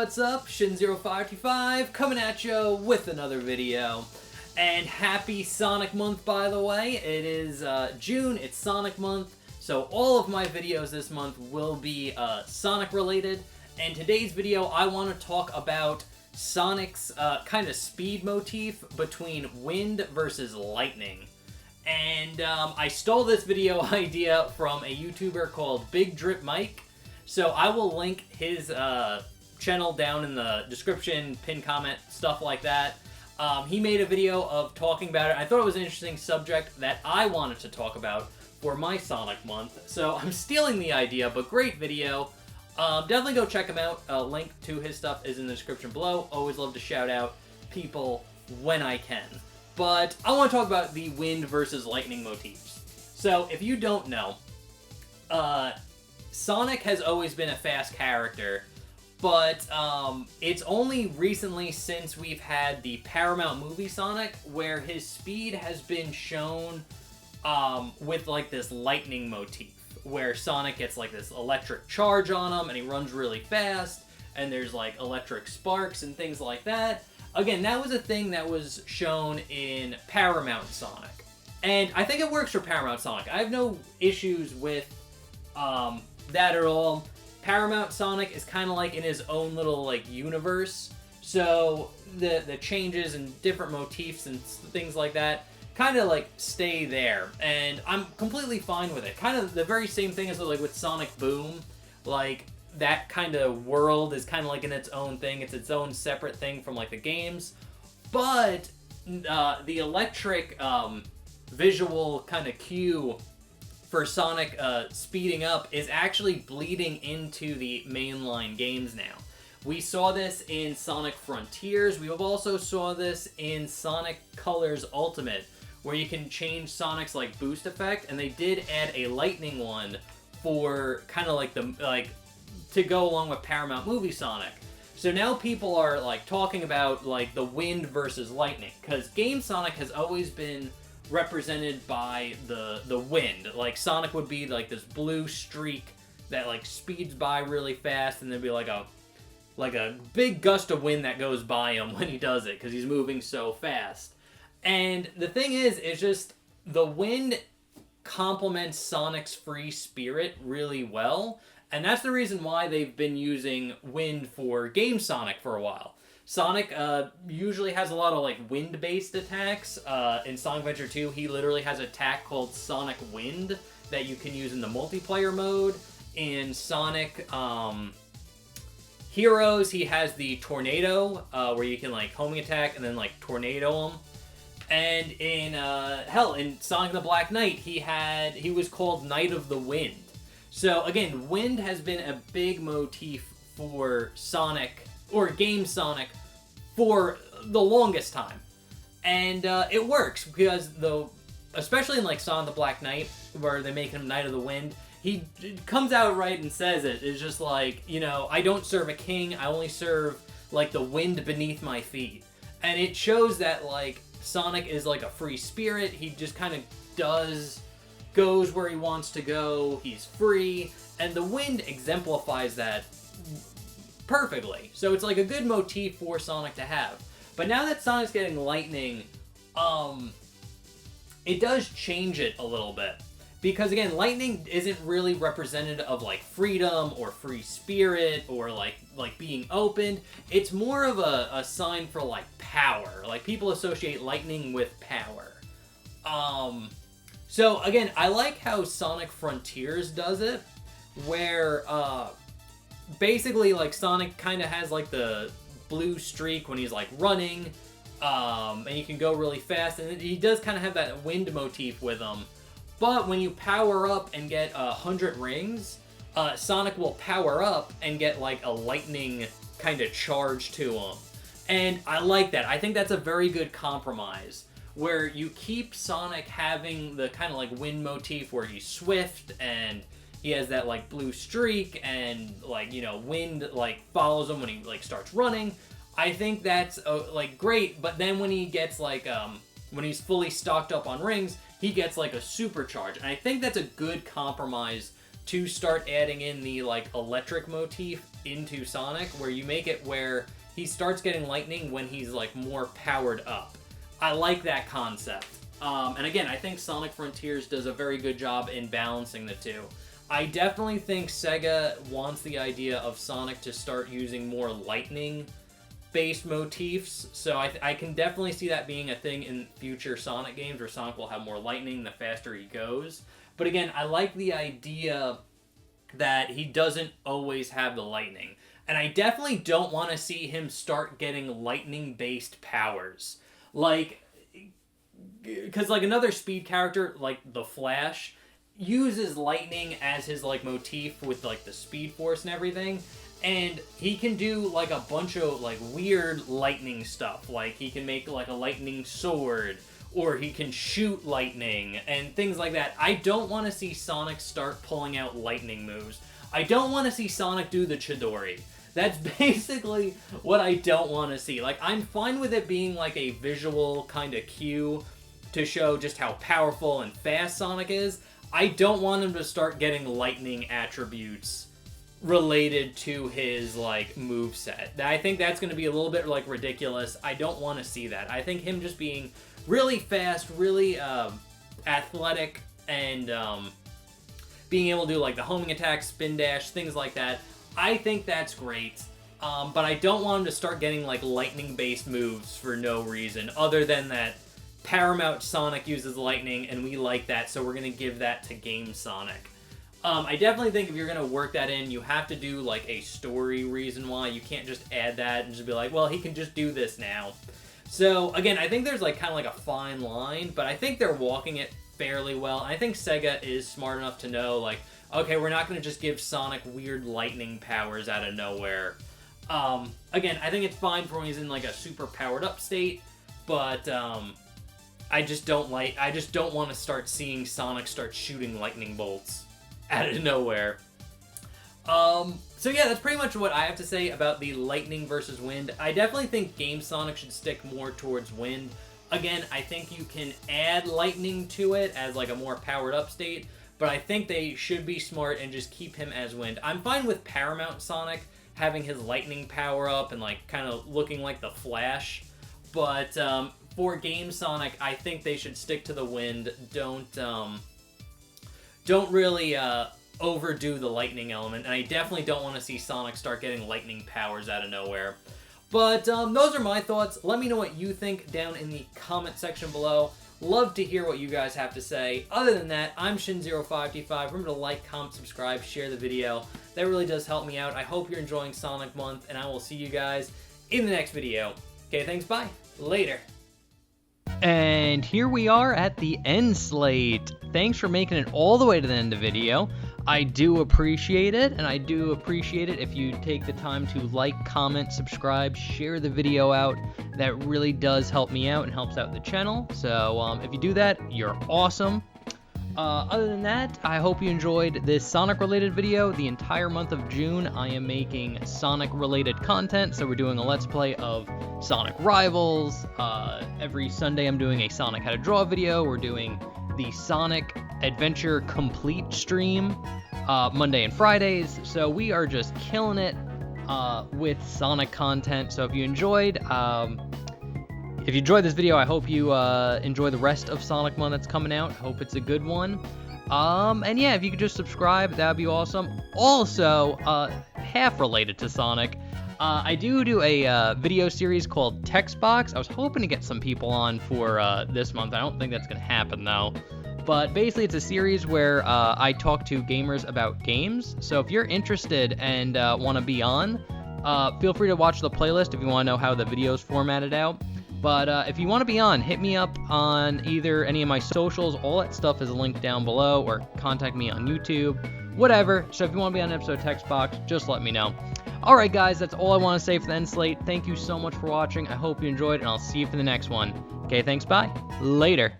what's up? Shin0525 coming at you with another video. And happy Sonic Month, by the way. It is June, it's Sonic Month, so all of my videos this month will be Sonic related. And today's video, I want to talk about Sonic's kind of speed motif between wind versus lightning. And I stole this video idea from a YouTuber called Big Drip Mike. So I will link his channel down in the description, pin comment, stuff like that. He made a video of talking about it. I thought it was an interesting subject that I wanted to talk about for my Sonic month. So I'm stealing the idea, but great video. Definitely go check him out. Link to his stuff is in the description below. Always love to shout out people when I can. But I want to talk about the wind versus lightning motifs. So if you don't know, Sonic has always been a fast character, but it's only recently since we've had the Paramount movie Sonic where his speed has been shown with like this lightning motif, where Sonic gets like this electric charge on him and he runs really fast, and there's like electric sparks and things like that. Again, that was a thing that was shown in Paramount Sonic, and I think it works for Paramount Sonic. I have no issues with that at all. Paramount Sonic is kind of like in his own little like universe, so the changes and different motifs and things like that kind of like stay there, and I'm completely fine with it. Kind of the very same thing as like with Sonic Boom, like that kind of world is kind of like in its own thing. It's its own separate thing from like the games, but the electric visual kind of cue for Sonic speeding up is actually bleeding into the mainline games now. We saw this in Sonic Frontiers. We also saw this in Sonic Colors Ultimate, where you can change Sonic's like boost effect, and they did add a lightning one for kind of like to go along with Paramount movie Sonic. So now people are like talking about like the wind versus lightning, because Game Sonic has always been represented by the wind. Like Sonic would be like this blue streak that like speeds by really fast, and there'd be like a big gust of wind that goes by him when he does it because he's moving so fast. And the thing is just the wind complements Sonic's free spirit really well, and that's the reason why they've been using wind for Game Sonic for a while. Sonic usually has a lot of like wind-based attacks. In Sonic Adventure 2, he literally has an attack called Sonic Wind that you can use in the multiplayer mode. In Sonic Heroes, he has the Tornado, where you can like homing attack and then like tornado him. And in in Sonic the Black Knight, he was called Knight of the Wind. So again, wind has been a big motif for Sonic, or Game Sonic, for the longest time. And it works, because especially in like Sonic the Black Knight, where they make him Knight of the Wind, he comes out right and says it. It's just like, you know, I don't serve a king, I only serve like the wind beneath my feet. And it shows that like Sonic is like a free spirit. He just kind of goes where he wants to go, he's free, and the wind exemplifies that perfectly. So it's like a good motif for Sonic to have. But now that Sonic's getting lightning, it does change it a little bit. Because again, lightning isn't really representative of like freedom or free spirit or like being opened. It's more of a sign for like power. Like people associate lightning with power. So again, I like how Sonic Frontiers does it, where basically like Sonic kind of has like the blue streak when he's like running, and you can go really fast, and he does kind of have that wind motif with him. But when you power up and get 100 rings, Sonic will power up and get like a lightning kind of charge to him. And I like that. I think that's a very good compromise, where you keep Sonic having the kind of like wind motif where he's swift and he has that like blue streak, and like, you know, wind like follows him when he like starts running. I think that's like great. But then when he gets like when he's fully stocked up on rings, he gets like a supercharge, and I think that's a good compromise to start adding in the like electric motif into Sonic, where you make it where he starts getting lightning when he's like more powered up. I like that concept. And again, I think Sonic Frontiers does a very good job in balancing the two. I definitely think Sega wants the idea of Sonic to start using more lightning-based motifs, so I can definitely see that being a thing in future Sonic games, where Sonic will have more lightning the faster he goes. But again, I like the idea that he doesn't always have the lightning. And I definitely don't want to see him start getting lightning-based powers. Like, because like another Speed character, like the Flash, uses lightning as his like motif with like the Speed Force and everything, and he can do like a bunch of like weird lightning stuff. Like he can make like a lightning sword, or he can shoot lightning and things like that. I don't want to see Sonic start pulling out lightning moves. I don't want to see Sonic do the Chidori. That's basically what I don't want to see. Like, I'm fine with it being like a visual kind of cue to show just how powerful and fast Sonic is. I don't want him to start getting lightning attributes related to his, like, moveset. I think that's going to be a little bit, like, ridiculous. I don't want to see that. I think him just being really fast, really athletic, and being able to do, like, the homing attack, spin dash, things like that, I think that's great. But I don't want him to start getting, like, lightning-based moves for no reason, other than that Paramount Sonic uses lightning, and we like that, so we're going to give that to Game Sonic. I definitely think if you're going to work that in, you have to do, like, a story reason why. You can't just add that and just be like, well, he can just do this now. So, again, I think there's, like, kind of like a fine line, but I think they're walking it fairly well. And I think Sega is smart enough to know, like, okay, we're not going to just give Sonic weird lightning powers out of nowhere. Again, I think it's fine for when he's in, like, a super powered up state, but, I just don't want to start seeing Sonic start shooting lightning bolts out of nowhere. So yeah, that's pretty much what I have to say about the lightning versus wind. I definitely think Game Sonic should stick more towards wind. Again, I think you can add lightning to it as like a more powered up state, but I think they should be smart and just keep him as wind. I'm fine with Paramount Sonic having his lightning power up and like kind of looking like the Flash, but for Game Sonic, I think they should stick to the wind. Don't really overdo the lightning element, and I definitely don't want to see Sonic start getting lightning powers out of nowhere. But those are my thoughts. Let me know what you think down in the comment section below. Love to hear what you guys have to say. Other than that, I'm Shin0525. Remember to like, comment, subscribe, share the video. That really does help me out. I hope you're enjoying Sonic Month, and I will see you guys in the next video. Okay, thanks, bye. Later. And here we are at the end slate. Thanks for making it all the way to the end of the video. I do appreciate it, and I do appreciate it if you take the time to like, comment, subscribe, share the video out. That really does help me out and helps out the channel. So if you do that, you're awesome. Other than that, I hope you enjoyed this Sonic-related video. The entire month of June, I am making Sonic-related content, so we're doing a Let's Play of Sonic Rivals. Every Sunday, I'm doing a Sonic How to Draw video. We're doing the Sonic Adventure Complete stream Monday and Fridays, so we are just killing it with Sonic content. So if you enjoyed this video, I hope you enjoy the rest of Sonic Month that's coming out. Hope it's a good one. And yeah, if you could just subscribe, that would be awesome. Also, half related to Sonic, I do a video series called Text Box. I was hoping to get some people on for this month. I don't think that's going to happen, though. But basically, it's a series where I talk to gamers about games. So if you're interested and want to be on, feel free to watch the playlist if you want to know how the video's formatted out. But if you want to be on, hit me up on either any of my socials. All that stuff is linked down below, or contact me on YouTube, whatever. So if you want to be on an episode of Text Box, just let me know. Alright guys, that's all I want to say for the end slate. Thank you so much for watching. I hope you enjoyed, and I'll see you for the next one. Okay, thanks, bye. Later.